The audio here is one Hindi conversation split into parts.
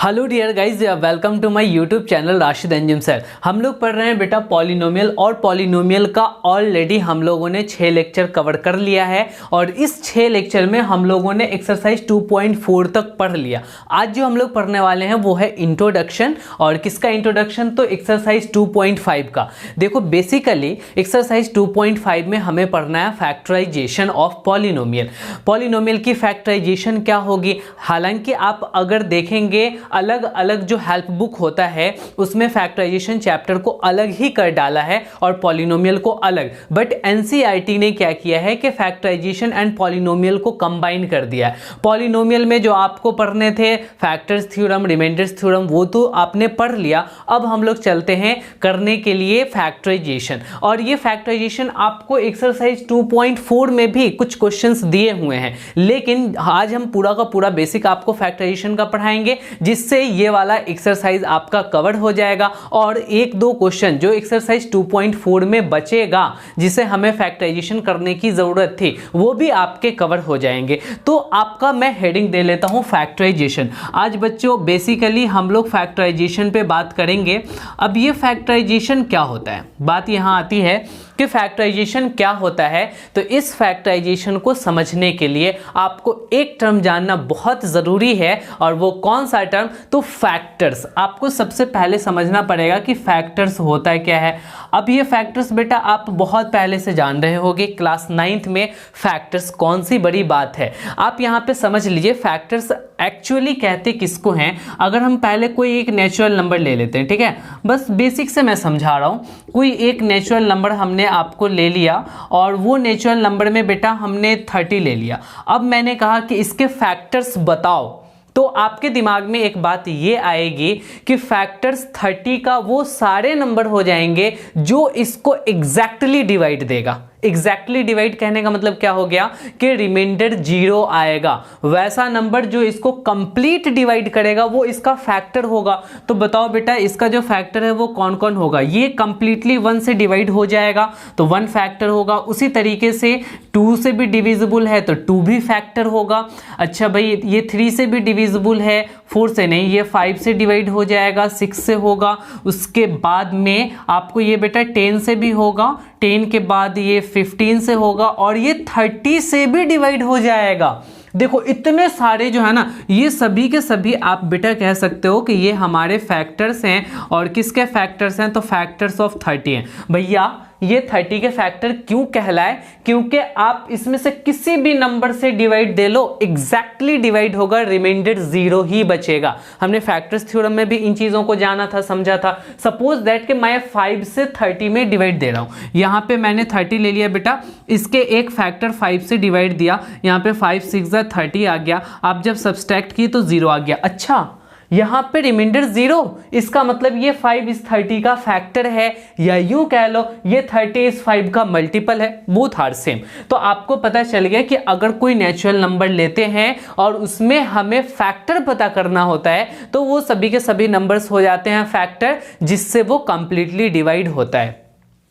Hello dear guys, welcome to my YouTube channel Rashid Anjum sir. हम लोग पढ़ रहे हैं बेटा पॉलिनोमियल, और पॉलिनोमियल का ऑलरेडी हम लोगों ने 6 लेक्चर कवर कर लिया है और इस 6 लेक्चर में हम लोगों ने एक्सरसाइज 2.4 तक पढ़ लिया। आज जो हम लोग पढ़ने वाले हैं वो है इंट्रोडक्शन। और किसका इंट्रोडक्शन? तो एक्सरसाइज 2.5 का। देखो बेसिकली एक्सरसाइज 2.5 में हमें पढ़ना है फैक्टराइजेशन ऑफ पॉलिनोमियल। पॉलिनोमियल की फैक्टराइजेशन क्या होगी? हालांकि आप अगर देखेंगे अलग अलग जो हेल्प बुक होता है उसमें फैक्टराइजेशन चैप्टर को अलग ही कर डाला है और पॉलिनोमियल को अलग, बट एनसीईआरटी ने क्या किया है कि फैक्टराइजेशन एंड पॉलिनोमियल को कंबाइन कर दिया है। पॉलिनोमियल में जो आपको पढ़ने थे फैक्टर्स थ्योरम, रिमाइंडर्स थ्योरम, वो तो आपने पढ़ लिया। अब हम लोग चलते हैं करने के लिए फैक्टराइजेशन, और ये फैक्टराइजेशन आपको एक्सरसाइज 2.4 में भी कुछ क्वेश्चंस दिए हुए हैं, लेकिन आज हम पूरा का पूरा बेसिक आपको फैक्टराइजेशन का पढ़ाएंगे, जिससे ये वाला एक्सरसाइज आपका कवर हो जाएगा। और एक दो क्वेश्चन जो एक्सरसाइज 2.4 में बचेगा जिसे हमें फैक्टराइजेशन करने की जरूरत थी वो भी आपके कवर हो जाएंगे। तो आपका मैं हेडिंग दे लेता हूं फैक्टराइजेशन। आज बच्चों बेसिकली हम लोग फैक्टराइजेशन पे बात करेंगे। अब ये फैक्टराइजेशन क्या होता है, बात यहां आती है कि फैक्टराइजेशन क्या होता है। तो इस फैक्टराइजेशन को समझने के लिए आपको एक टर्म जानना बहुत ज़रूरी है, और वो कौन सा टर्म? तो फैक्टर्स। आपको सबसे पहले समझना पड़ेगा कि फैक्टर्स होता है क्या है। अब ये फैक्टर्स बेटा आप बहुत पहले से जान रहे होंगे, क्लास 9th में फैक्टर्स कौन सी बड़ी बात है। आप यहाँ पे समझ लीजिए फैक्टर्स एक्चुअली कहते किसको हैं। अगर हम पहले कोई एक नेचुरल नंबर ले लेते हैं, ठीक है, बस बेसिक से मैं समझा रहा हूँ। कोई एक नेचुरल नंबर हमने आपको ले लिया और वो नेचुरल नंबर में बेटा हमने 30 ले लिया। अब मैंने कहा कि इसके फैक्टर्स बताओ, तो आपके दिमाग में एक बात ये आएगी कि फैक्टर्स 30 का वो सारे नंबर हो जाएंगे जो इसको एग्जैक्टली डिवाइड देगा। एग्जैक्टली डिवाइड कहने का मतलब क्या हो गया कि रिमाइंडर 0 आएगा। वैसा नंबर जो इसको कंप्लीट डिवाइड करेगा वो इसका फैक्टर होगा। तो बताओ बेटा इसका जो फैक्टर है वो कौन कौन होगा? ये कंप्लीटली 1 से डिवाइड हो जाएगा तो 1 फैक्टर होगा। उसी तरीके से 2 से भी डिविजिबल है तो 2 भी फैक्टर होगा। अच्छा भाई ये 3 से भी डिविजिबल है, 4 से नहीं, ये 5 से डिवाइड हो जाएगा, 6 से होगा। उसके बाद में आपको ये बेटा 10 से भी होगा, 10 के बाद ये 15 से होगा, और ये 30 से भी डिवाइड हो जाएगा। देखो इतने सारे जो है ना, ये सभी के सभी आप बेटा कह सकते हो कि ये हमारे फैक्टर्स हैं। और किसके फैक्टर्स हैं? तो फैक्टर्स ऑफ 30 हैं। भैया ये 30 के फैक्टर क्यों कहलाए? क्योंकि आप इसमें से किसी भी नंबर से डिवाइड दे लो, एग्जैक्टली डिवाइड होगा, रिमाइंडर 0 ही बचेगा। हमने फैक्टर्स थ्योरम में भी इन चीजों को जाना था, समझा था। सपोज दैट कि मैं 5 से 30 में डिवाइड दे रहा हूं। यहां पे मैंने 30 ले लिया बेटा, इसके एक फैक्टर 5 से डिवाइड दिया, यहां पे 5 6 30 आ गया। आप जब सब्सट्रैक्ट की तो 0 आ गया। अच्छा यहां पे रिमाइंडर 0, इसका मतलब ये 5 इस 30 का फैक्टर है, या यूं कह लो ये 30 इस 5 का मल्टीपल है। Both are same. तो आपको पता चल गया कि अगर कोई नेचुरल नंबर लेते हैं और उसमें हमें फैक्टर पता करना होता है तो वो सभी के सभी नंबर्स हो जाते हैं फैक्टर, जिससे वो कंप्लीटली डिवाइड होता है।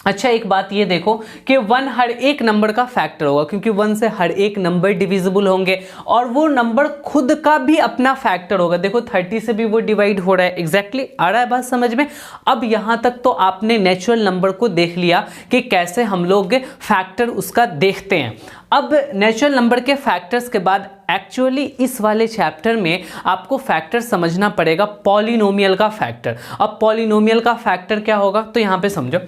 अच्छा एक बात ये देखो कि 1 हर एक नंबर का फैक्टर होगा, क्योंकि 1 से हर एक नंबर डिविजिबल होंगे, और वो नंबर खुद का भी अपना फैक्टर होगा। देखो 30 से भी वो डिवाइड हो रहा है। एग्जैक्टली आ रहा है बात समझ में? अब यहां तक तो आपने नेचुरल नंबर को देख लिया कि कैसे हम लोग फैक्टर उसका देखते हैं। अब नेचुरल नंबर के फैक्टर्स के बाद एक्चुअली इस वाले चैप्टर में आपको फैक्टर समझना पड़ेगा पॉलिनोमियल का फैक्टर। अब पॉलिनोमियल का फैक्टर क्या होगा? तो यहां पे समझो,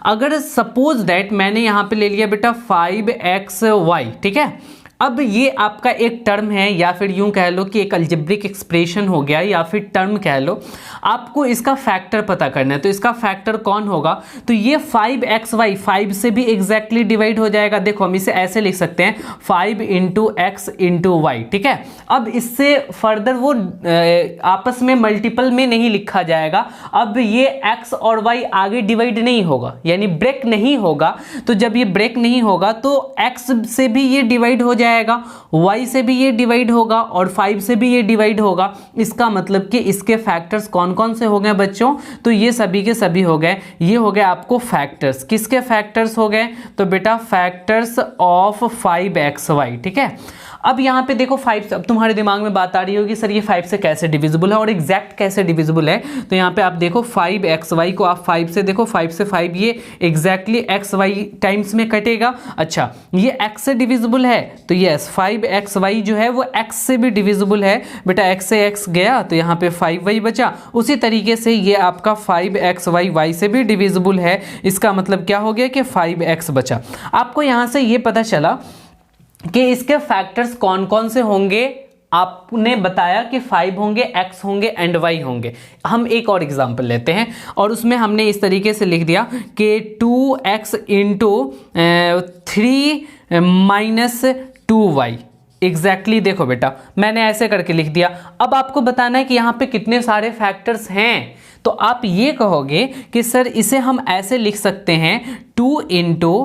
अगर सपोज दैट मैंने यहां पे ले लिया बेटा 5xy, ठीक है। अब ये आपका एक टर्म है, या फिर यूं कह लो कि एक अलजेब्रिक एक्सप्रेशन हो गया, या फिर टर्म कह लो। आपको इसका फैक्टर पता करना है, तो इसका फैक्टर कौन होगा? तो ये 5xy 5 से भी एग्जैक्टली डिवाइड हो जाएगा। देखो हम इसे ऐसे लिख सकते हैं 5 × x × y, ठीक है। अब इससे फर्दर वो आपस में मल्टीपल में नहीं लिखा जाएगा। अब ये x और y आगे डिवाइड नहीं होगा, यानी ब्रेक नहीं होगा। तो जब ये ब्रेक नहीं होगा तो x से भी ये डिवाइड हो जाएगा, y से भी ये डिवाइड होगा, और 5 से भी ये डिवाइड होगा। इसका मतलब कि इसके फैक्टर्स कौन कौन से हो गए बच्चों? तो ये सभी के सभी हो गए। ये हो गए आपको फैक्टर्स। किसके फैक्टर्स हो गए? तो बेटा फैक्टर्स ऑफ 5xy, ठीक है। अब यहाँ पे देखो 5 से, अब तुम्हारे दिमाग में बात आ रही होगी सर ये 5 से कैसे डिविजिबल है और एग्जैक्ट कैसे डिविजिबल है। तो यहाँ पे आप देखो 5xy को आप 5 से देखो, 5 से 5 ये एग्जैक्टली xy टाइम्स में कटेगा। अच्छा ये x से डिविजिबल है तो यस 5xy जो है वो x से भी डिविजिबल है बेटा, x से x गया तो यहाँ पे 5y बचा। उसी तरीके से ये आपका 5xy y से भी डिविजिबल है, इसका मतलब क्या हो गया कि 5x बचा। आपको यहाँ से ये पता चला कि इसके फैक्टर्स कौन कौन से होंगे। आपने बताया कि 5 होंगे, x होंगे एंड y होंगे। हम एक और एग्जांपल लेते हैं और उसमें हमने इस तरीके से लिख दिया कि 2x into 3 minus 2y। Exactly देखो बेटा मैंने ऐसे करके लिख दिया। अब आपको बताना है कि यहाँ पे कितने सारे फैक्टर्स हैं, तो आप ये कहोगे कि सर इसे हम ऐसे लिख सकते हैं 2 into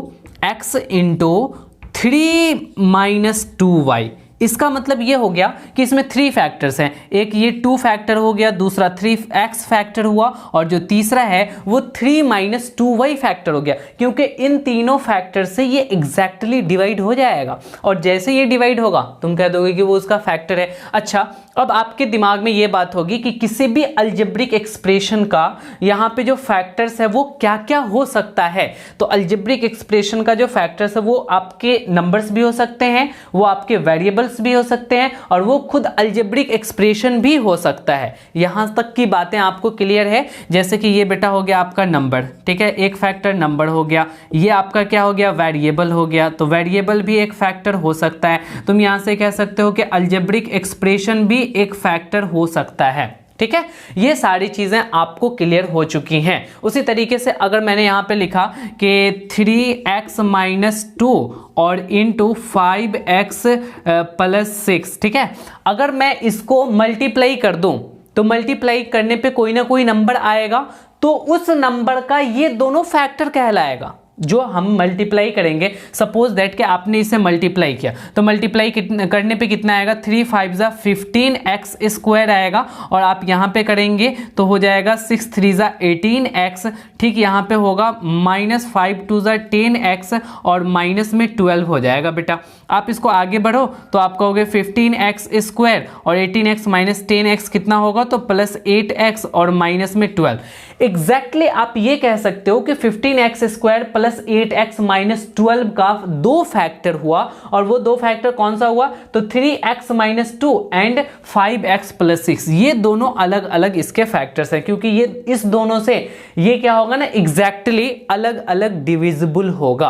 x into 3 minus 2y। इसका मतलब ये हो गया कि इसमें 3 फैक्टर्स हैं, एक ये 2 फैक्टर हो गया, दूसरा 3x फैक्टर हुआ और जो तीसरा है वो 3 माइनस 2y फैक्टर हो गया, क्योंकि इन तीनों फैक्टर से ये एग्जैक्टली डिवाइड हो जाएगा और जैसे ये डिवाइड होगा तुम कह दोगे कि वो उसका फैक्टर है। अच्छा अब आपके दिमाग में ये बात होगी कि किसी भी अलजेब्रिक एक्सप्रेशन का यहाँ पे जो फैक्टर्स है वो क्या क्या हो सकता है। तो अलजेब्रिक एक्सप्रेशन का जो फैक्टर्स है वो आपके नंबर्स भी हो सकते हैं, वो आपके वेरिएबल भी हो सकते हैं और वो खुद अलजेब्रिक एक्सप्रेशन भी हो सकता है। यहां तक की बातें आपको क्लियर है। जैसे कि ये बेटा हो गया आपका नंबर, ठीक है, एक फैक्टर नंबर हो गया। ये आपका क्या हो गया, वेरिएबल हो गया, तो वेरिएबल भी एक फैक्टर हो सकता है। तुम यहां से कह सकते हो कि अलजेब्रिक एक्सप्रेशन भी एक फैक्टर हो सकता है। ठीक है, ये सारी चीजें आपको क्लियर हो चुकी हैं। उसी तरीके से अगर मैंने यहां पे लिखा कि 3x माइनस 2 और इंटू 5x प्लस 6, ठीक है, अगर मैं इसको मल्टीप्लाई कर दूं तो मल्टीप्लाई करने पे कोई ना कोई नंबर आएगा, तो उस नंबर का ये दोनों फैक्टर कहलाएगा जो हम मल्टीप्लाई करेंगे। सपोज दैट कि आपने इसे मल्टीप्लाई किया तो मल्टीप्लाई करने पे कितना आएगा, 3 5 जा 15x स्क्वायर आएगा और आप यहाँ पे करेंगे तो हो जाएगा 6 3 जा 18x। ठीक, यहाँ पे होगा माइनस 5 2 जा 10x और माइनस में 12 हो जाएगा बेटा। आप इसको आगे बढ़ो तो आप कहोगे 15x स्क्वायर और 18x माइनस 10x कितना होगा, तो प्लस 8x और माइनस में 12। एग्जैक्टली आप ये कह सकते हो कि 15x square plus 8x minus 12 का 2 फैक्टर हुआ और वो 2 फैक्टर कौन सा हुआ, तो 3x minus 2 and 5x plus 6। ये दोनों अलग अलग इसके फैक्टर्स हैं, क्योंकि ये इस दोनों से ये क्या होगा ना, एग्जैक्टली अलग अलग डिविजिबल होगा।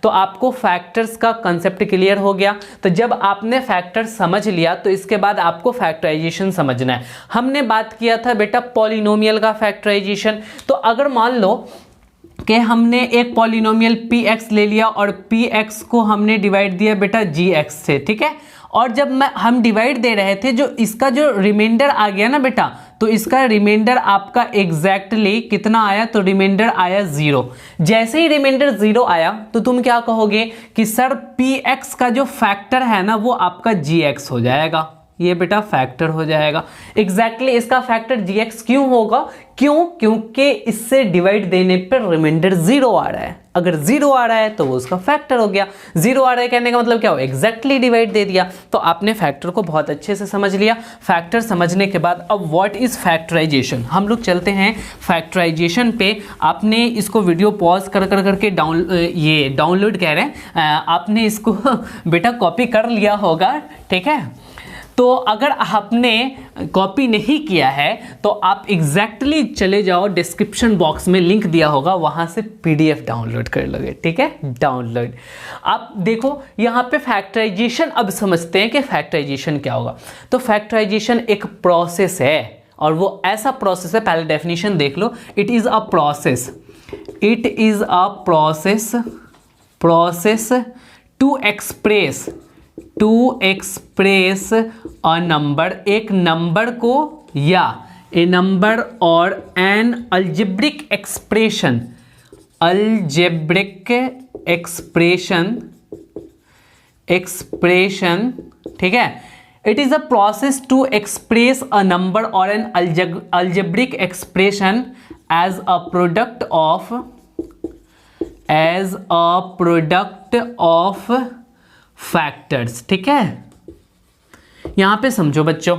तो आपको फैक्टर्स का कंसेप्ट क्लियर हो गया। तो जब आपने फैक्टर समझ लिया तो इसके बाद आपको फैक्टराइजेशन समझना है। हमने बात किया था बेटा पॉलिनोमियल का फैक्टराइजेशन। तो अगर मान लो कि हमने एक पॉलिनोमियल px ले लिया और px को हमने डिवाइड दिया बेटा gx से, ठीक है, और जब हम डिवाइड दे रहे थे जो इसका जो रिमाइंडर आ गया ना बेटा, तो इसका रिमाइंडर आपका एग्जैक्टली कितना आया, तो रिमाइंडर आया 0। जैसे ही रिमाइंडर 0 आया तो तुम क्या कहोगे कि सर px का जो फैक्टर है ना वो आपका gx हो जाएगा। ये बेटा फैक्टर हो जाएगा। एग्जैक्टली इसका फैक्टर gx क्यों होगा, क्यों, क्योंकि इससे डिवाइड देने पर रिमाइंडर 0 आ रहा है। अगर 0 आ रहा है तो वो उसका फैक्टर हो गया। 0 आ रहा है कहने का मतलब क्या हो, एग्जैक्टली डिवाइड दे दिया। तो आपने फैक्टर को बहुत अच्छे से समझ लिया। फैक्टर समझने के बाद अब व्हाट इज फैक्टराइजेशन, हम लोग चलते हैं फैक्टराइजेशन पे। आपने इसको वीडियो पॉज कर करके डाउनलोड कह रहे हैं, आपने इसको बेटा कॉपी कर लिया होगा, ठीक है। तो अगर आपने कॉपी नहीं किया है तो आप एग्जैक्टली चले जाओ, डिस्क्रिप्शन बॉक्स में लिंक दिया होगा, वहां से पीडीएफ डाउनलोड कर लोगे, ठीक है, डाउनलोड। आप देखो यहाँ पे फैक्टराइजेशन, अब समझते हैं कि फैक्टराइजेशन क्या होगा। तो फैक्टराइजेशन एक प्रोसेस है और वो ऐसा प्रोसेस है, पहले डेफिनेशन देख लो, it is a process, it is a process to express a number, एक नंबर को या ए नंबर और एन अल्जेब्रिक एक्सप्रेशन, ठीक है। It is a process to express a number और an algebraic expression as a product of factors, ठीक है, यहां पे समझो बच्चों,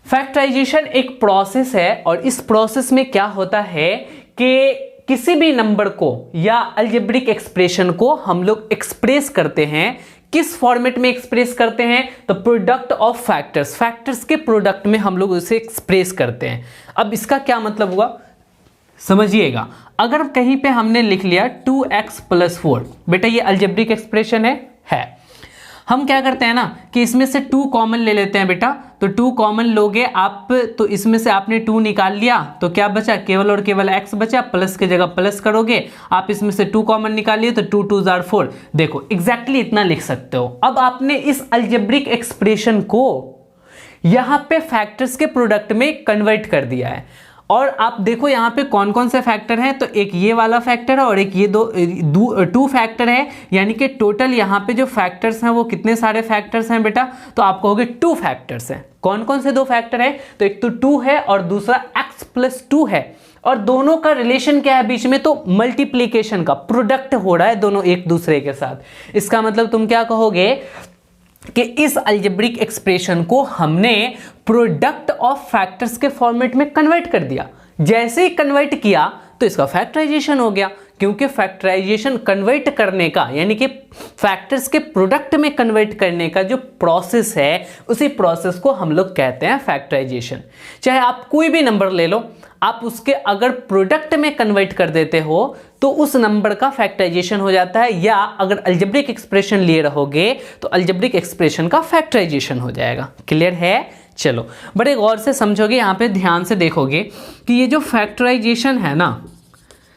फैक्टराइजेशन एक प्रोसेस है और इस प्रोसेस में क्या होता है कि किसी भी नंबर को या अलजेब्रिक एक्सप्रेशन को हम लोग एक्सप्रेस करते हैं। किस फॉर्मेट में एक्सप्रेस करते हैं? तो प्रोडक्ट ऑफ फैक्टर्स, फैक्टर्स के प्रोडक्ट में हम लोग उसे एक्सप्रेस करते हैं। अब इसका क्या मतलब हुआ समझिएगा। अगर कहीं पे हमने लिख लिया 2x + 4, बेटा ये अलजेब्रिक एक्सप्रेशन है। हम क्या करते हैं ना कि इसमें से 2 कॉमन ले लेते हैं बेटा, तो 2 कॉमन लोगे आप, तो इसमें से आपने 2 निकाल लिया तो क्या बचा? केवल और केवल x बचा, प्लस की जगह प्लस करोगे, आप इसमें से 2 कॉमन निकाल लिए तो 2 2 जार 4। देखो एग्जैक्टली इतना लिख सकते हो। अब आपने इस अलजेब्रिक एक्सप्रेशन को यहां पे फैक्टर्स के प्रोडक्ट में कन्वर्ट कर दिया है। और आप देखो यहाँ पे कौन कौन से फैक्टर हैं, तो एक ये वाला फैक्टर है और एक ये 2 फैक्टर है, यानी कि टोटल यहाँ पे जो फैक्टर्स हैं वो कितने सारे फैक्टर्स हैं बेटा? तो आप कहोगे 2 फैक्टर्स हैं। कौन कौन से 2 फैक्टर हैं? तो एक तो 2 है और दूसरा x + 2 है। और दोनों का रिलेशन क्या है बीच में? तो मल्टीप्लीकेशन का, प्रोडक्ट हो रहा है दोनों एक दूसरे के साथ। इसका मतलब तुम क्या कहोगे कि इस अलजेब्रिक एक्सप्रेशन को हमने प्रोडक्ट ऑफ फैक्टर्स के फॉर्मेट में कन्वर्ट कर दिया। जैसे ही कन्वर्ट किया तो इसका फैक्टराइजेशन हो गया, क्योंकि फैक्टराइजेशन कन्वर्ट करने का यानी कि फैक्टर्स के प्रोडक्ट में कन्वर्ट करने का जो प्रोसेस है, उसी प्रोसेस को हम लोग कहते हैं फैक्टराइजेशन। चाहे आप कोई भी नंबर ले लो, आप उसके अगर प्रोडक्ट में कन्वर्ट कर देते हो तो उस नंबर का फैक्टराइजेशन हो जाता है, या अगर अलजेब्रिक एक्सप्रेशन लिए रहोगे तो अलजेब्रिक एक्सप्रेशन का फैक्टराइजेशन हो जाएगा। क्लियर है? चलो बड़े गौर से समझोगे, यहाँ पे ध्यान से देखोगे कि ये जो फैक्टराइजेशन है ना,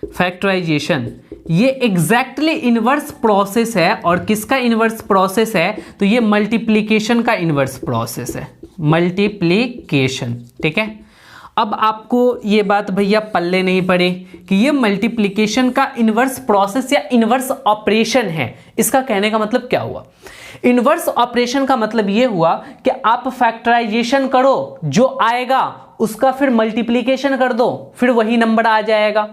फैक्टराइजेशन ये एग्जैक्टली इनवर्स प्रोसेस है। और किसका इनवर्स प्रोसेस है? तो ये मल्टीप्लीकेशन का इनवर्स प्रोसेस है, मल्टीप्लीकेशन। ठीक है, अब आपको ये बात भैया पल्ले नहीं पड़े कि ये मल्टीप्लिकेशन का इनवर्स प्रोसेस या इनवर्स ऑपरेशन है। इसका कहने का मतलब क्या हुआ? इनवर्स ऑपरेशन का मतलब ये हुआ कि आप फैक्टराइजेशन करो, जो आएगा उसका फिर मल्टीप्लिकेशन कर दो, फिर वही नंबर आ जाएगा।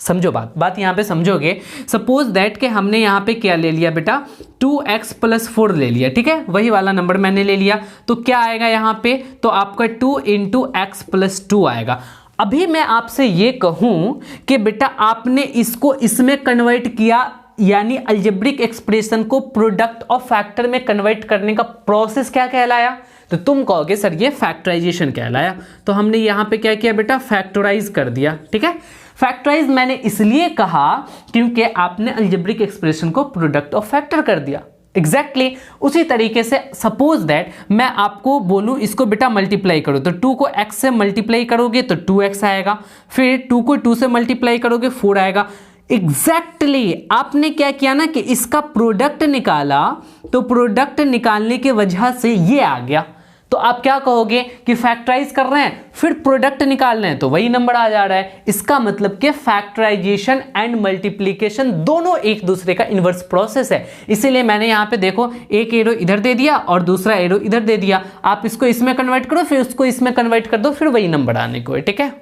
समझो बात यहां पे समझोगे। सपोज दैट कि हमने यहां पे क्या ले लिया बेटा? 2x + 4 ले लिया। ठीक है, वही वाला नंबर मैंने ले लिया, तो क्या आएगा यहां पे? तो आपका 2 × x + 2 आएगा। अभी मैं आपसे ये कहूं कि बेटा आपने इसको इसमें कन्वर्ट किया, यानी अलजेब्रिक एक्सप्रेशन को प्रोडक्ट ऑफ फैक्टर में कन्वर्ट करने का प्रोसेस क्या कहलाया? तो तुम कहोगे सर ये फैक्टराइजेशन कहलाया। तो हमने यहां पे क्या किया बेटा? फैक्टराइज कर दिया। ठीक है, फैक्टराइज मैंने इसलिए कहा क्योंकि आपने अलजेब्रिक एक्सप्रेशन को प्रोडक्ट ऑफ फैक्टर कर दिया। एग्जैक्टली उसी तरीके से सपोज दैट मैं आपको बोलूं इसको बेटा मल्टीप्लाई करो, तो 2 को x से मल्टीप्लाई करोगे तो 2x आएगा, फिर 2 को 2 से मल्टीप्लाई करोगे 4 आएगा। एग्जैक्टली आपने क्या किया ना कि इसका प्रोडक्ट निकाला, तो प्रोडक्ट निकालने की वजह से ये आ गया। तो आप क्या कहोगे कि फैक्टराइज कर रहे हैं फिर प्रोडक्ट निकाल रहे हैं तो वही नंबर आ जा रहा है। इसका मतलब कि फैक्टराइजेशन एंड मल्टीप्लिकेशन दोनों एक दूसरे का इनवर्स प्रोसेस है। इसीलिए मैंने यहां पे देखो एक एरो इधर दे दिया और दूसरा एरो इधर दे दिया। आप इसको इसमें कन्वर्ट करो, फिर उसको इसमें कन्वर्ट कर दो, फिर वही नंबर आने को है। ठीक है,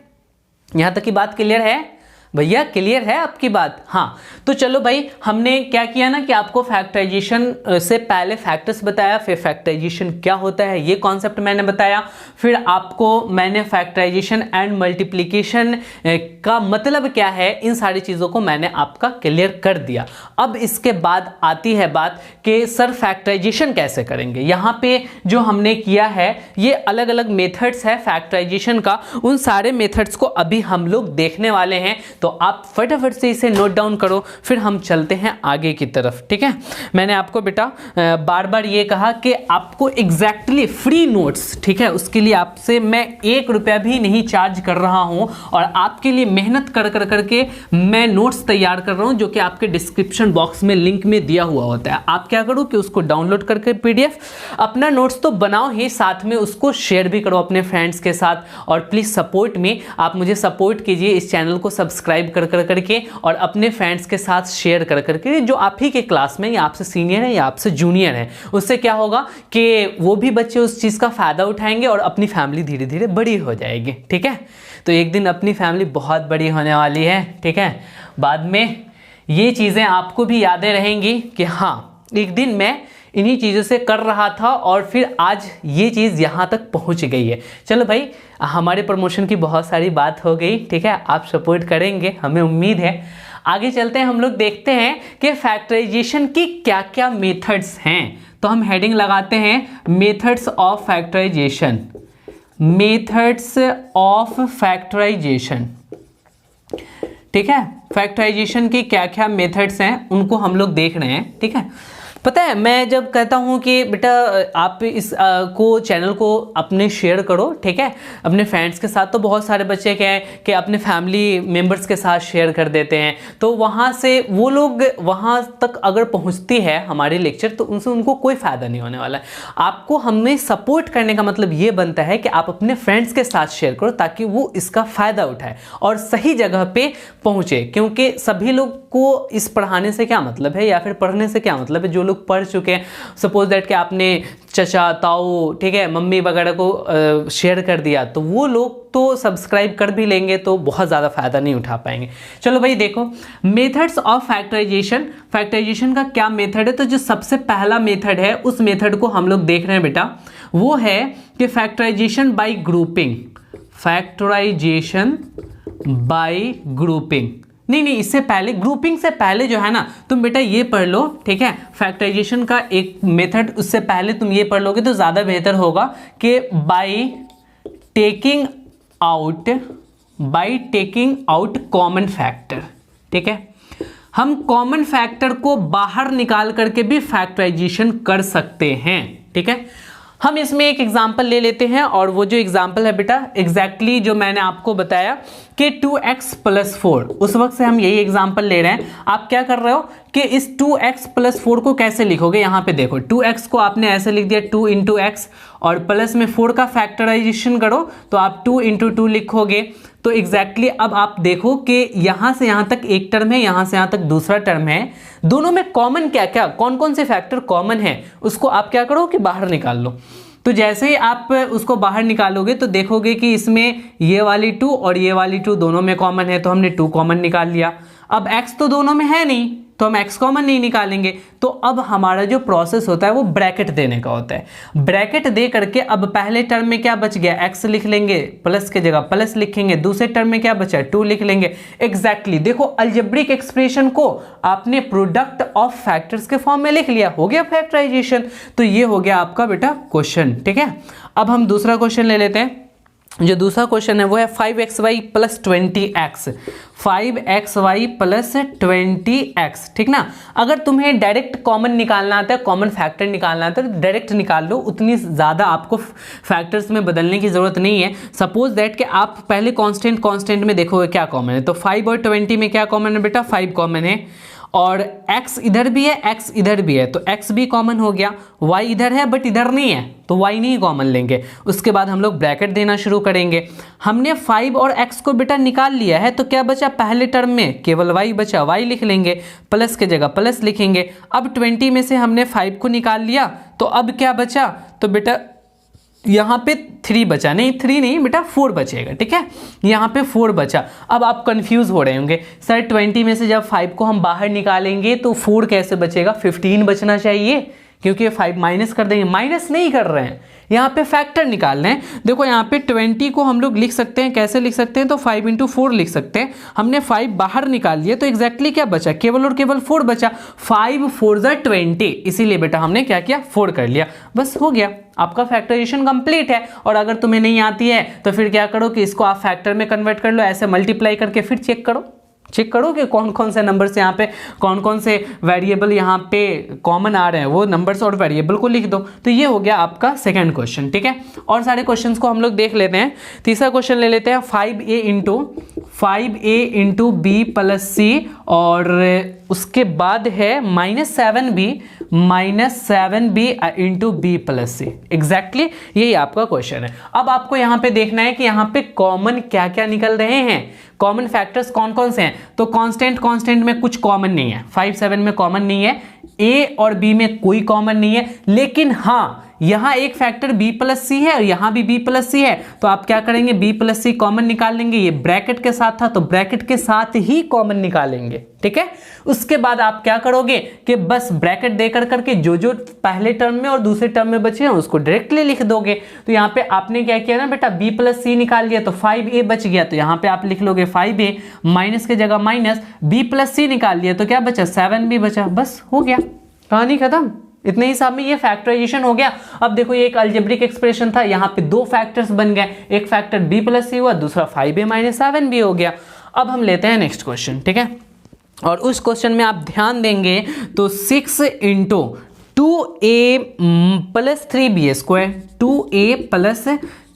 यहां तक की बात क्लियर है भैया? क्लियर है आपकी बात? हाँ, तो चलो भाई, हमने क्या किया ना कि आपको फैक्टराइजेशन से पहले फैक्टर्स बताया, फिर फैक्टराइजेशन क्या होता है ये कॉन्सेप्ट मैंने बताया, फिर आपको मैंने फैक्टराइजेशन एंड मल्टीप्लिकेशन का मतलब क्या है, इन सारी चीज़ों को मैंने आपका क्लियर कर दिया। अब इसके बाद आती है बात कि सर फैक्टराइजेशन कैसे करेंगे। यहाँ पे जो हमने किया है ये अलग अलग मेथड्स है फैक्टराइजेशन का, उन सारे मेथड्स को अभी हम लोग देखने वाले हैं। तो आप फटाफट से इसे नोट डाउन करो, फिर हम चलते हैं आगे की तरफ। ठीक है, मैंने आपको बेटा बार बार ये कहा कि आपको एग्जैक्टली फ्री नोट्स, ठीक है, उसके लिए आपसे मैं 1 रुपया भी नहीं चार्ज कर रहा हूं और आपके लिए मेहनत कर करके मैं नोट्स तैयार कर रहा हूं, जो कि आपके डिस्क्रिप्शन बॉक्स में लिंक में दिया हुआ होता है। आप क्या करो कि उसको डाउनलोड करके PDF अपना नोट्स तो बनाओ ही, साथ में उसको शेयर भी करो अपने फ्रेंड्स के साथ। और प्लीज़ सपोर्ट में, आप मुझे सपोर्ट कीजिए, इस चैनल को सब्सक्राइब कर करके और अपने फ्रेंड्स के साथ शेयर कर करके, जो आप ही के क्लास में या आपसे सीनियर है या आपसे जूनियर है। उससे क्या होगा कि वो भी बच्चे उस चीज़ का फ़ायदा उठाएंगे और अपनी फैमिली धीरे धीरे बड़ी हो जाएगी। ठीक है, तो एक दिन अपनी फैमिली बहुत बड़ी होने वाली है। ठीक है, बाद में ये चीज़ें आपको भी यादें रहेंगी कि हाँ एक दिन मैं इन्हीं चीज़ों से कर रहा था और फिर आज ये चीज़ यहाँ तक पहुँच गई है। चलो भाई, हमारे प्रमोशन की बहुत सारी बात हो गई, ठीक है, आप सपोर्ट करेंगे, हमें उम्मीद है। आगे चलते हैं, हम लोग देखते हैं कि फैक्टराइजेशन की क्या क्या मेथड्स हैं। तो हम हेडिंग लगाते हैं methods of factorisation, methods of factorisation, ठीक है। फैक्टराइजेशन की क्या क्या मेथड्स हैं उनको हम लोग देख रहे हैं, ठीक है। पता है, मैं जब कहता हूँ कि बेटा आप इस को चैनल को अपने शेयर करो, ठीक है, अपने फ्रेंड्स के साथ, तो बहुत सारे बच्चे क्या है कि अपने फैमिली मेम्बर्स के साथ शेयर कर देते हैं, तो वहाँ से वो लोग वहाँ तक अगर पहुँचती है हमारे लेक्चर तो उनसे उनको कोई फ़ायदा नहीं होने वाला है। आपको हमें सपोर्ट करने का मतलब ये बनता है कि आप अपने फ्रेंड्स के साथ शेयर करो ताकि वो इसका फ़ायदा उठाए और सही जगह पे पहुँचे, क्योंकि सभी लोग को इस पढ़ाने से क्या मतलब है या फिर पढ़ने से क्या मतलब है, जो लोग पढ़ चुके हैं, सपोज दैट कि आपने चचा, ताऊ, ठीक है, मम्मी वगैरह को शेयर कर दिया तो वो लोग तो सब्सक्राइब कर भी लेंगे तो बहुत ज़्यादा फायदा नहीं उठा पाएंगे। चलो भाई देखो, मेथड्स ऑफ फैक्टराइजेशन, फैक्टराइजेशन का क्या मेथड है। तो जो सबसे पहला मेथड है उस मेथड को हम लोग देख रहे हैं बेटा, वो है कि factorisation by grouping, factorisation by grouping. नहीं, इससे पहले, ग्रुपिंग से पहले जो है ना, तुम बेटा ये पढ़ लो, ठीक है, फैक्टराइजेशन का एक मेथड, उससे पहले तुम ये पढ़ लोगे तो ज़्यादा बेहतर होगा कि by taking out common factor, ठीक है। हम कॉमन फैक्टर को बाहर निकाल करके भी फैक्टराइजेशन कर सकते हैं, ठीक है। हम इसमें एक एग्जाम्पल ले लेते हैं और वो जो एग्जाम्पल है बेटा एग्जैक्टली जो मैंने आपको बताया कि 2x + 4, उस वक्त से हम यही एग्जाम्पल ले रहे हैं। आप क्या कर रहे हो कि इस 2x + 4 को कैसे लिखोगे, यहाँ पे देखो 2x को आपने ऐसे लिख दिया 2 × x और प्लस में 4 का फैक्टराइजेशन करो तो आप 2 × 2 लिखोगे। तो एग्जैक्टली अब आप देखो कि यहाँ से यहाँ तक एक टर्म है, यहाँ से यहाँ तक दूसरा टर्म है, दोनों में कॉमन क्या क्या, कौन कौन से फैक्टर कॉमन है उसको आप क्या करो कि बाहर निकाल लो। तो जैसे ही आप उसको बाहर निकालोगे तो देखोगे कि इसमें ये वाली 2 और ये वाली 2 दोनों में कॉमन है, तो हमने 2 कॉमन निकाल लिया। अब x तो दोनों में है नहीं तो हम x कॉमन नहीं निकालेंगे। तो अब हमारा जो प्रोसेस होता है वो ब्रैकेट देने का होता है। ब्रैकेट दे करके अब पहले टर्म में क्या बच गया, x लिख लेंगे, प्लस के जगह प्लस लिखेंगे, दूसरे टर्म में क्या बचा 2 लिख लेंगे। एग्जैक्टली देखो, अलजेब्रिक एक्सप्रेशन को आपने प्रोडक्ट ऑफ फैक्टर्स के फॉर्म में लिख लिया, हो गया फैक्टराइजेशन। तो ये हो गया आपका बेटा क्वेश्चन, ठीक है। अब हम दूसरा क्वेश्चन ले लेते हैं। जो दूसरा क्वेश्चन है वो है 5xy + 20x, 5xy + 20x, ठीक ना। अगर तुम्हें डायरेक्ट कॉमन निकालना आता है, कॉमन फैक्टर निकालना आता है तो डायरेक्ट निकाल लो, उतनी ज़्यादा आपको फैक्टर्स में बदलने की ज़रूरत नहीं है। सपोज दैट कि आप पहले कांस्टेंट में देखोगे क्या कॉमन है, तो 5 और 20 में क्या कॉमन है बेटा, 5 कॉमन है और x इधर भी है, x इधर भी है, तो x भी कॉमन हो गया। y इधर है बट इधर नहीं है तो y नहीं कॉमन लेंगे। उसके बाद हम लोग ब्रैकेट देना शुरू करेंगे। हमने 5 और x को बेटा निकाल लिया है तो क्या बचा, पहले टर्म में केवल y बचा, y लिख लेंगे, प्लस के जगह प्लस लिखेंगे। अब 20 में से हमने 5 को निकाल लिया तो अब क्या बचा, तो बेटा यहाँ पे 3 बचा, नहीं 3 नहीं बेटा 4 बचेगा, ठीक है, यहाँ पे 4 बचा। अब आप कंफ्यूज हो रहे होंगे, सर 20 में से जब 5 को हम बाहर निकालेंगे तो 4 कैसे बचेगा, 15 बचना चाहिए, क्योंकि 5 माइनस कर देंगे। माइनस नहीं कर रहे हैं, यहाँ पे फैक्टर निकाल रहे हैं। देखो यहाँ पे 20 को हम लोग लिख सकते हैं, कैसे लिख सकते हैं, तो 5 × 4 लिख सकते हैं। हमने 5 बाहर निकाल लिया तो एग्जैक्टली क्या बचा, केवल और केवल 4 बचा। 5 4 = 20, इसीलिए बेटा हमने क्या किया, 4 कर लिया, बस हो गया, आपका फैक्टराइजेशन कंप्लीट है। और अगर तुम्हें नहीं आती है तो फिर क्या करो कि इसको आप फैक्टर में कन्वर्ट कर लो, ऐसे मल्टीप्लाई करके फिर चेक करो कि कौन कौन से नंबर्स यहाँ पे, कौन कौन से वेरिएबल यहाँ पे कॉमन आ रहे हैं, वो नंबर्स और वेरिएबल को लिख दो। तो ये हो गया आपका सेकंड क्वेश्चन, ठीक है। और सारे क्वेश्चंस को हम लोग देख लेते हैं। तीसरा क्वेश्चन ले लेते हैं, 5a × b + c और उसके बाद है -7b × b + c। एग्जैक्टली यही आपका क्वेश्चन है। अब आपको यहाँ पे देखना है कि यहाँ पे कॉमन क्या क्या निकल रहे हैं, कॉमन फैक्टर्स कौन कौन से हैं। तो कांस्टेंट में कुछ कॉमन नहीं है, 5 7 में कॉमन नहीं है, a और b में कोई कॉमन नहीं है, लेकिन हाँ यहाँ एक फैक्टर b प्लस सी है और यहाँ भी b प्लस सी है, तो आप क्या करेंगे, b प्लस सी कॉमन निकाल लेंगे। ये ब्रैकेट के साथ था तो ब्रैकेट के साथ ही कॉमन निकालेंगे, ठीक है। उसके बाद आप क्या करोगे कि बस ब्रैकेट देकर करके जो जो पहले टर्म में और दूसरे टर्म में बचे हैं उसको डायरेक्टली लिख दोगे। तो यहाँ पे आपने क्या किया ना बेटा, b प्लस सी निकाल लिया तो 5a बच गया, तो यहाँ पे आप लिख लोगे 5a, माइनस की जगह माइनस, b प्लस सी निकाल लिया तो क्या बचा, 7b बचा। बस हो गया, कहानी खत्म। इतने हिसाब में ये फैक्टराइजेशन हो गया। अब देखो ये एक अलजेब्रिक एक्सप्रेशन था, यहाँ पे दो फैक्टर्स बन गए, एक फैक्टर b प्लस सी हुआ, दूसरा 5a माइनस 7b हो गया। अब हम लेते हैं नेक्स्ट क्वेश्चन, ठीक है। और उस क्वेश्चन में आप ध्यान देंगे तो 6 into 2a plus 3b square, 2a plus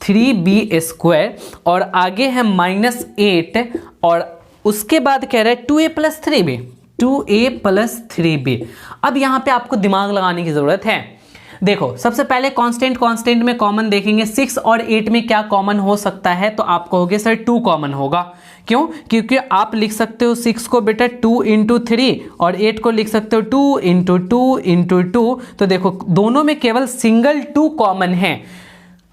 3b square, और आगे है -8, और उसके बाद कह रहा है 2a plus 3b, 2a plus 3b। अब यहाँ पे आपको दिमाग लगाने की जरूरत है। देखो सबसे पहले कांस्टेंट में कॉमन देखेंगे, 6 और 8 में क्या कॉमन हो सकता है, तो आप कहोगे सर 2 कॉमन होगा। क्यों? क्योंकि आप लिख सकते हो 6 को बेटा 2 इंटू 3 और 8 को लिख सकते हो 2 इंटू 2 इंटू 2। तो देखो दोनों में केवल सिंगल 2 कॉमन है,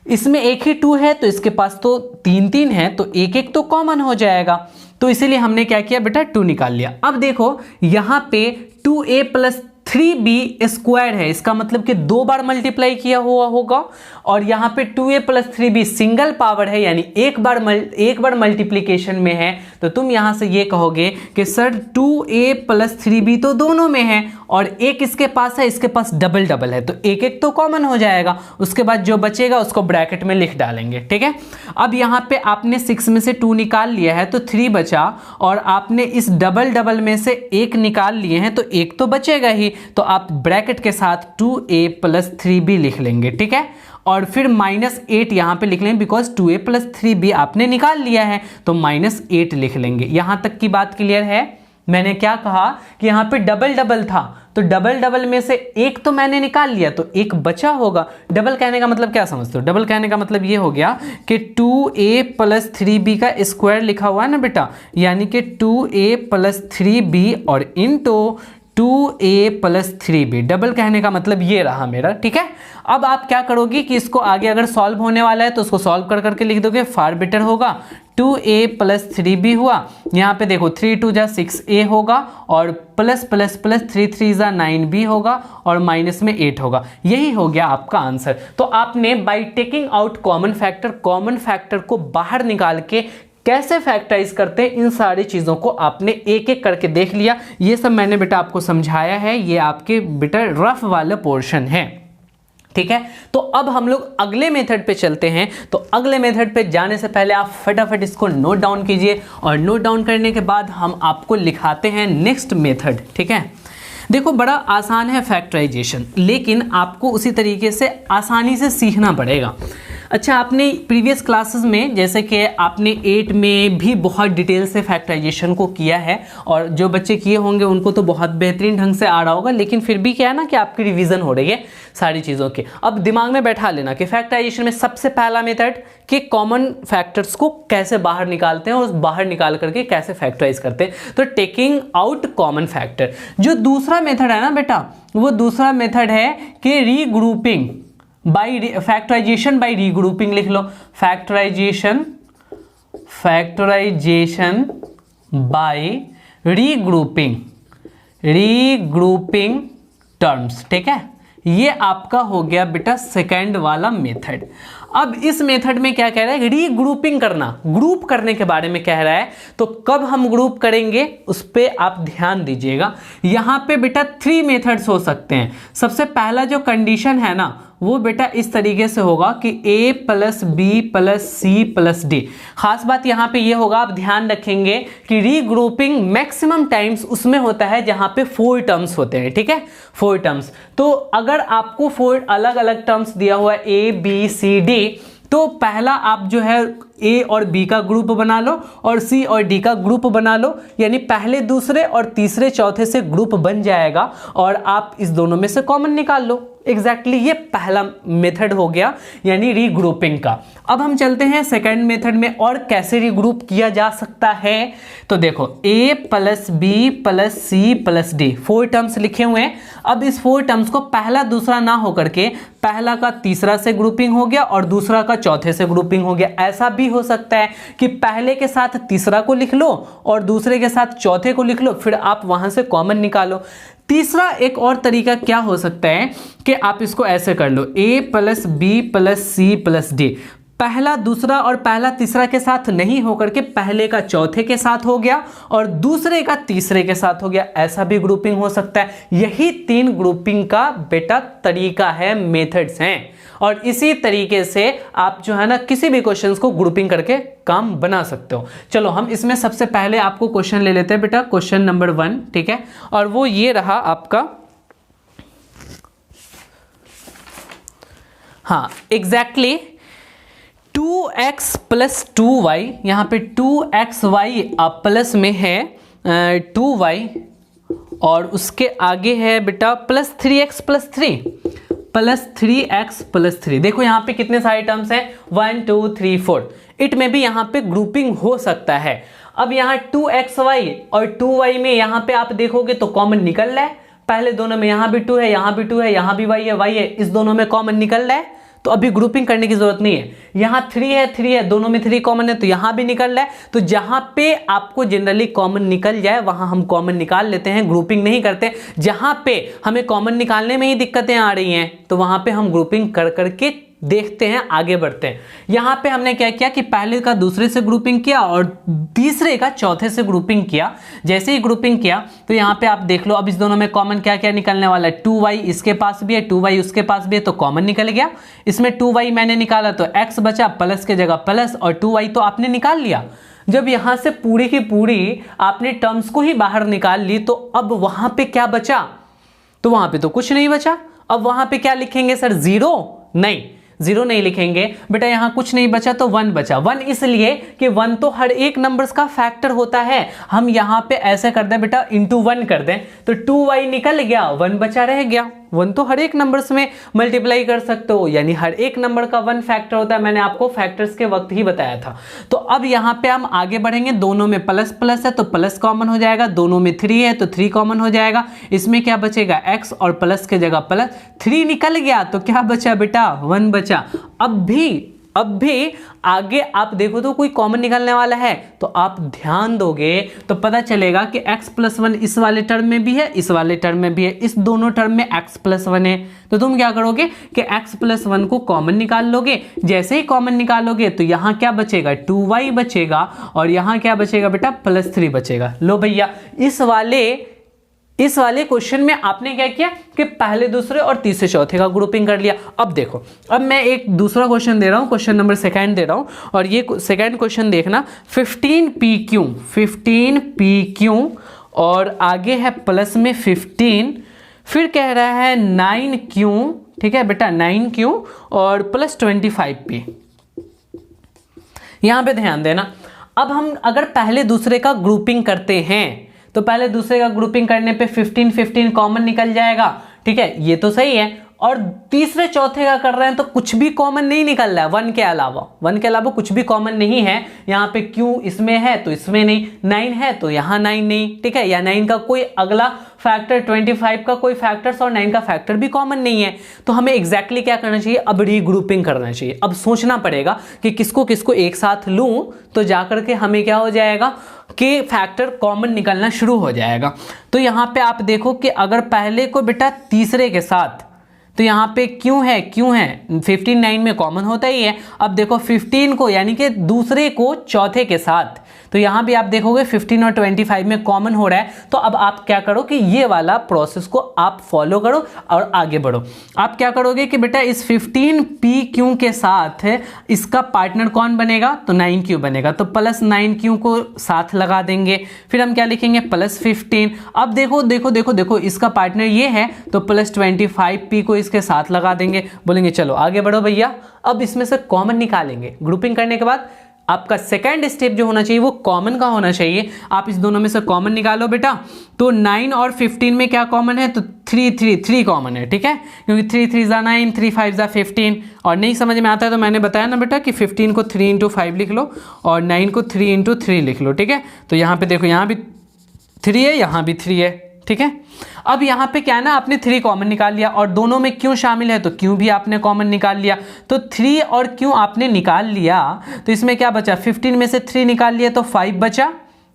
इसमें एक ही 2 है तो इसके पास तो 3 है, तो एक एक तो कॉमन हो जाएगा। तो इसीलिए हमने क्या किया बेटा, 2 निकाल लिया। अब देखो यहाँ पे 2a प्लस 3b स्क्वायर है, इसका मतलब कि 2 बार मल्टीप्लाई किया हुआ होगा, और यहाँ पे 2a plus 3b single power है, यानी एक बार मल्टीप्लीकेशन में है। तो तुम यहाँ से ये कहोगे कि सर 2a प्लस 3b तो दोनों में है, और एक इसके पास है, इसके पास डबल डबल है, तो एक एक तो कॉमन हो जाएगा। उसके बाद जो बचेगा उसको ब्रैकेट में लिख डालेंगे, ठीक है। अब यहाँ पे आपने 6 में से 2 निकाल लिया है तो 3 बचा, और आपने इस डबल डबल में से एक निकाल लिए हैं तो एक तो बचेगा ही, तो आप ब्रैकेट के साथ 2a प्लस 3b लिख लेंगे, ठीक है। और फिर -8 यहाँ पे लिख लेंगे, बिकॉज 2a प्लस 3b आपने निकाल लिया है तो -8 लिख लेंगे। यहाँ तक की बात क्लियर है। मैंने क्या कहा कि यहाँ पे डबल डबल था, तो डबल डबल में से एक तो मैंने निकाल लिया तो एक बचा होगा। डबल कहने का मतलब क्या समझते हो? डबल कहने का मतलब ये हो गया कि 2a प्लस 3b का स्क्वायर लिखा हुआ है ना बेटा, यानी कि 2a प्लस 3b और into 2a plus 3b। Double कहने का मतलब ये रहा मेरा, ठीक है। अब आप क्या करोगे कि इसको आगे अगर सॉल्व होने वाला है तो उसको सॉल्व कर करके लिख दोगे, फार बेटर होगा। 2a प्लस 3b हुआ, यहाँ पे देखो 3 2 जा 6a होगा, और प्लस प्लस प्लस 3 3 जा 9b होगा, और माइनस में 8 होगा। यही हो गया आपका आंसर। तो आपने by taking out common factor को बाहर निकाल के कैसे फैक्टराइज करते हैं, इन सारी चीज़ों को आपने एक एक करके देख लिया। ये सब मैंने बेटा आपको समझाया है, ये आपके बेटा रफ वाला पोर्शन है, ठीक है। तो अब हम लोग अगले मेथड पे चलते हैं। तो अगले मेथड पे जाने से पहले आप फटाफट इसको नोट डाउन कीजिए, और नोट डाउन करने के बाद हम आपको लिखाते हैं नेक्स्ट मेथड, ठीक है। देखो बड़ा आसान है फैक्टराइजेशन, लेकिन आपको उसी तरीके से आसानी से सीखना पड़ेगा। अच्छा, आपने प्रीवियस क्लासेस में जैसे कि आपने 8 में भी बहुत डिटेल से फैक्टराइजेशन को किया है, और जो बच्चे किए होंगे उनको तो बहुत बेहतरीन ढंग से आ रहा होगा, लेकिन फिर भी क्या है ना कि आपकी रिवीजन हो रही है सारी चीज़ों की। अब दिमाग में बैठा लेना कि फैक्टराइजेशन में सबसे पहला मेथड कि कॉमन फैक्टर्स को कैसे बाहर निकालते हैं और बाहर निकाल करके कैसे फैक्टराइज करते हैं, तो टेकिंग आउट कॉमन फैक्टर। जो दूसरा मेथड है ना बेटा, वो दूसरा मेथड है कि regrouping by factorisation by regrouping. लिख लो, फैक्टराइजेशन बाय रीग्रुपिंग टर्म्स, ठीक है। ये आपका हो गया बेटा सेकंड वाला मेथड। अब इस मेथड में क्या कह रहा है, रीग्रुपिंग करना, ग्रुप करने के बारे में कह रहा है। तो कब हम ग्रुप करेंगे उस पर आप ध्यान दीजिएगा। यहाँ पे बेटा 3 मेथड्स हो सकते हैं। सबसे पहला जो कंडीशन है ना, वो बेटा इस तरीके से होगा कि a plus B plus C plus D. खास बात यहाँ पे ये होगा, आप ध्यान रखेंगे कि रीग्रुपिंग मैक्सिमम टाइम्स उसमें होता है जहाँ पे 4 टर्म्स होते हैं, ठीक है, 4 टर्म्स। तो अगर आपको 4 अलग अलग टर्म्स दिया हुआ है a b c d, तो पहला आप जो है a और b का ग्रुप बना लो और c और d का ग्रुप बना लो, यानी पहले दूसरे और तीसरे चौथे से ग्रुप बन जाएगा, और आप इस दोनों में से कॉमन निकाल लो। एग्जैक्टली ये पहला मेथड हो गया, यानी रीग्रुपिंग का। अब हम चलते हैं सेकंड मेथड में, और कैसे रीग्रुप किया जा सकता है। तो देखो a plus B plus C plus D, 4 terms लिखे हुए हैं। अब इस 4 टर्म्स को पहला दूसरा ना होकर के पहला का तीसरा से ग्रुपिंग हो गया और दूसरा का चौथे से ग्रुपिंग हो गया। ऐसा भी हो सकता है कि पहले के साथ तीसरा को लिख लो और दूसरे के साथ चौथे को लिख लो, फिर आप वहां से कॉमन निकालो। तीसरा एक और तरीका क्या हो सकता है कि आप इसको ऐसे कर लो, a plus B plus C plus D, पहला दूसरा और पहला तीसरा के साथ नहीं होकर के पहले का चौथे के साथ हो गया और दूसरे का तीसरे के साथ हो गया। ऐसा भी ग्रुपिंग हो सकता है। यही 3 ग्रुपिंग का बेटा तरीका है, मेथड्स हैं, और इसी तरीके से आप जो है ना किसी भी क्वेश्चंस को ग्रुपिंग करके काम बना सकते हो। चलो हम इसमें सबसे पहले आपको क्वेश्चन ले लेते हैं बेटा, क्वेश्चन नंबर 1, ठीक है, और वो ये रहा आपका, हाँ एग्जैक्टली 2x प्लस 2y, यहाँ पे 2xy प्लस में है 2y और उसके आगे है बेटा plus 3x plus 3 plus 3x plus 3। देखो यहाँ पे कितने सारे टर्म्स हैं, 1 2 3 4। इट में भी यहाँ पे ग्रुपिंग हो सकता है। अब यहाँ 2xy और 2y में यहाँ पे आप देखोगे तो कॉमन निकल रहा है। पहले दोनों में यहाँ भी 2 है, यहाँ भी 2 है, यहाँ भी y है, इस दोनों में कॉमन निकल रहा है, तो अभी ग्रुपिंग करने की जरूरत नहीं है। यहाँ 3 है, दोनों में 3 कॉमन है, तो यहाँ भी निकल रहा है। तो जहां पे आपको जनरली कॉमन निकल जाए वहां हम कॉमन निकाल लेते हैं, ग्रुपिंग नहीं करते। जहां पे हमें कॉमन निकालने में ही दिक्कतें आ रही हैं तो वहां पे हम ग्रुपिंग कर करके देखते हैं, आगे बढ़ते हैं। यहाँ पे हमने क्या किया कि पहले का दूसरे से ग्रुपिंग किया और तीसरे का चौथे से ग्रुपिंग किया। जैसे ही ग्रुपिंग किया तो यहाँ पे आप देख लो, अब इस दोनों में कॉमन क्या क्या निकलने वाला है, 2y इसके पास भी है, 2y उसके पास भी है, तो कॉमन निकल गया। इसमें 2y मैंने निकाला तो x बचा, प्लस के जगह प्लस, और 2y तो आपने निकाल लिया। जब यहां से पूरी की पूरी आपने टर्म्स को ही बाहर निकाल ली तो अब वहां पे क्या बचा, तो वहां पे तो कुछ नहीं बचा। अब वहां पे क्या लिखेंगे सर, 0? नहीं, 0 नहीं लिखेंगे बेटा, यहां कुछ नहीं बचा तो 1 बचा। 1 इसलिए कि 1 तो हर एक नंबर्स का फैक्टर होता है। हम यहां पे ऐसे कर दें बेटा, इंटू 1 कर दें तो 2y निकल गया, 1 बचा रह गया। 1 तो हर एक नंबर्स में मल्टीप्लाई कर सकते हो, यानी हर एक नंबर का 1 फैक्टर होता है। मैंने आपको फैक्टर्स के वक्त ही बताया था। तो अब यहां पे हम आगे बढ़ेंगे, दोनों में प्लस प्लस है तो प्लस कॉमन हो जाएगा, दोनों में 3 है तो 3 कॉमन हो जाएगा। इसमें क्या बचेगा, x, और प्लस के जगह प्लस, 3 निकल गया तो क्या बचा बेटा, 1 बचा। अब भी आगे आप देखो तो कोई कॉमन निकलने वाला है, तो आप ध्यान दोगे तो पता चलेगा कि x प्लस 1 इस वाले टर्म में भी है, इस वाले टर्म में भी है, इस दोनों टर्म में x प्लस 1 है। तो तुम क्या करोगे कि x प्लस 1 को कॉमन निकाल लोगे। जैसे ही कॉमन निकालोगे तो यहाँ क्या बचेगा, 2y बचेगा, और यहाँ क्या बचेगा बेटा, प्लस 3 बचेगा। लो भैया, इस वाले क्वेश्चन में आपने क्या किया कि पहले दूसरे और तीसरे चौथे का ग्रुपिंग कर लिया। अब देखो, अब मैं एक दूसरा क्वेश्चन दे रहा हूं, क्वेश्चन नंबर 2 दे रहा हूं, और ये सेकंड क्वेश्चन देखना, 15pq और आगे है प्लस में 15, फिर कह रहा है 9q, ठीक है बेटा, 9q और प्लस 25p। यहां पे ध्यान देना, अब हम अगर पहले दूसरे का ग्रुपिंग करते हैं तो पहले दूसरे का ग्रुपिंग करने पे 15 कॉमन निकल जाएगा, ठीक है, ये तो सही है। और तीसरे चौथे का कर रहे हैं तो कुछ भी कॉमन नहीं निकल रहा है, 1 के अलावा कुछ भी कॉमन नहीं है। यहाँ पे q इसमें है तो इसमें नहीं, 9 है तो यहाँ 9 नहीं, ठीक है, या 9 का कोई अगला फैक्टर, 25 का कोई फैक्टर्स और 9 का फैक्टर भी कॉमन नहीं है। तो हमें एग्जैक्टली क्या करना चाहिए, अब रीग्रुपिंग करना चाहिए। अब सोचना पड़ेगा कि किसको किसको एक साथ लूं तो जाकर के हमें क्या हो जाएगा कि फैक्टर कॉमन निकलना शुरू हो जाएगा। तो यहाँ पे आप देखो कि अगर पहले को बेटा तीसरे के साथ, तो यहाँ पे क्यों है 15 9 में कॉमन होता ही है। अब देखो 15 को यानी कि दूसरे को चौथे के साथ, तो यहाँ भी आप देखोगे 15 और 25 में कॉमन हो रहा है। तो अब आप क्या करो कि ये वाला प्रोसेस को आप फॉलो करो और आगे बढ़ो। आप क्या करोगे कि बेटा इस 15pq के साथ इसका पार्टनर कौन बनेगा, तो 9q बनेगा, तो प्लस 9q को साथ लगा देंगे। फिर हम क्या लिखेंगे, प्लस 15। अब देखो इसका पार्टनर ये है तो प्लस 25p को इसके साथ लगा देंगे। बोलेंगे चलो आगे बढ़ो भैया, अब इसमें से कॉमन निकालेंगे। ग्रुपिंग करने के बाद आपका सेकेंड स्टेप जो होना चाहिए वो कॉमन का होना चाहिए। आप इस दोनों में से कॉमन निकालो बेटा। तो 9 और 15 में क्या कॉमन है, तो 3 कॉमन है, ठीक है, क्योंकि 3 3 ज़ा 9, 3 5 ज़ा 15। और नहीं समझ में आता है तो मैंने बताया ना बेटा कि 15 को 3 इंटू 5 लिख लो और 9 को 3 इंटू 3 लिख लो, ठीक है। तो यहाँ पे देखो, यहाँ भी 3 है, यहाँ भी 3 है, ठीक है। अब यहाँ पे क्या है ना, आपने 3 कॉमन निकाल लिया और दोनों में क्यों शामिल है, तो क्यों भी आपने कॉमन निकाल लिया। तो 3 और क्यों आपने निकाल लिया, तो इसमें क्या बचा, 15 में से 3 निकाल लिया तो 5 बचा,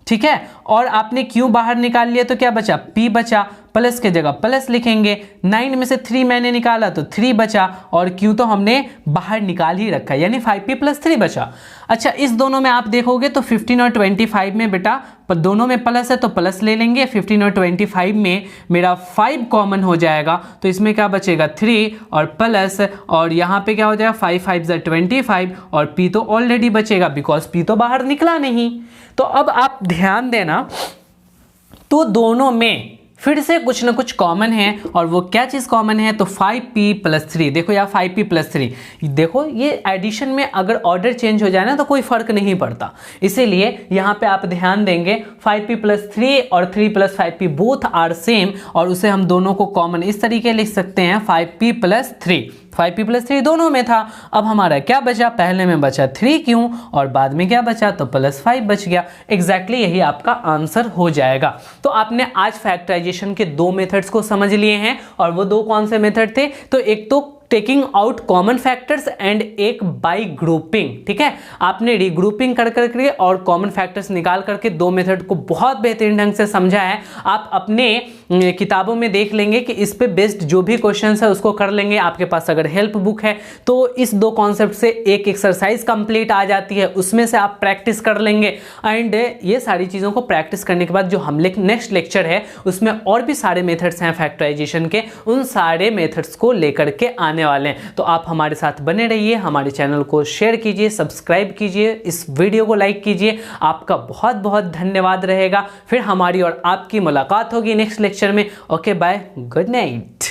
ठीक है। और आपने क्यों बाहर निकाल लिया तो क्या बचा, p बचा, प्लस के जगह प्लस लिखेंगे। 9 में से 3 मैंने निकाला तो 3 बचा और क्यों तो हमने बाहर निकाल ही रखा है, यानी 5p + 3 बचा। अच्छा, इस दोनों में आप देखोगे तो 15 और 25 में बेटा पर दोनों में प्लस है तो प्लस ले लेंगे। 15 और 25 में मेरा 5 कॉमन हो जाएगा तो इसमें क्या बचेगा, 3 और प्लस, और यहाँ पे क्या हो जाएगा, 5 5 ज़ा 25 और p तो ऑलरेडी बचेगा बिकॉज p तो बाहर निकला नहीं। तो अब आप ध्यान देना, तो दोनों में फिर से कुछ ना कुछ कॉमन है, और वो क्या चीज़ कॉमन है, तो 5p + 3। देखो यार 5p + 3, देखो ये एडिशन में अगर ऑर्डर चेंज हो जाए ना तो कोई फर्क नहीं पड़ता, इसीलिए यहाँ पे आप ध्यान देंगे 5p + 3 और 3 + 5p बोथ आर सेम, और उसे हम दोनों को कॉमन इस तरीके लिख सकते हैं 5p + 3। 5p + 3 दोनों में था। अब हमारा क्या बचा, पहले में बचा 3 क्यों और बाद में क्या बचा, तो +5 बच गया। एग्जैक्टली यही आपका आंसर हो जाएगा। तो आपने आज फैक्टराइजेशन के 2 मेथड्स को समझ लिए हैं, और वो 2 कौन से मेथड थे, तो एक तो taking out common factors and एक बाय ग्रुपिंग, ठीक है। आपने रीग्रुपिंग कर करके और कॉमन फैक्टर्स निकाल करके 2 मेथड को बहुत बेहतरीन ढंग से समझा है। आप अपने किताबों में देख लेंगे कि इस पे बेस्ड जो भी क्वेश्चंस है उसको कर लेंगे। आपके पास अगर हेल्प बुक है तो इस 2 कॉन्सेप्ट से एक एक्सरसाइज कंप्लीट आ जाती है, उसमें से आप प्रैक्टिस कर लेंगे। एंड ये सारी चीज़ों को प्रैक्टिस करने के बाद जो हम नेक्स्ट लेक्चर है उसमें और भी सारे मेथड्स हैं फैक्टराइजेशन के, उन सारे मेथड्स को लेकर के आने वाले हैं। तो आप हमारे साथ बने रहिए, हमारे चैनल को शेयर कीजिए, सब्सक्राइब कीजिए, इस वीडियो को लाइक कीजिए। आपका बहुत बहुत धन्यवाद रहेगा। फिर हमारी और आपकी मुलाकात होगी नेक्स्ट लेक्चर में। Okay bye, good night.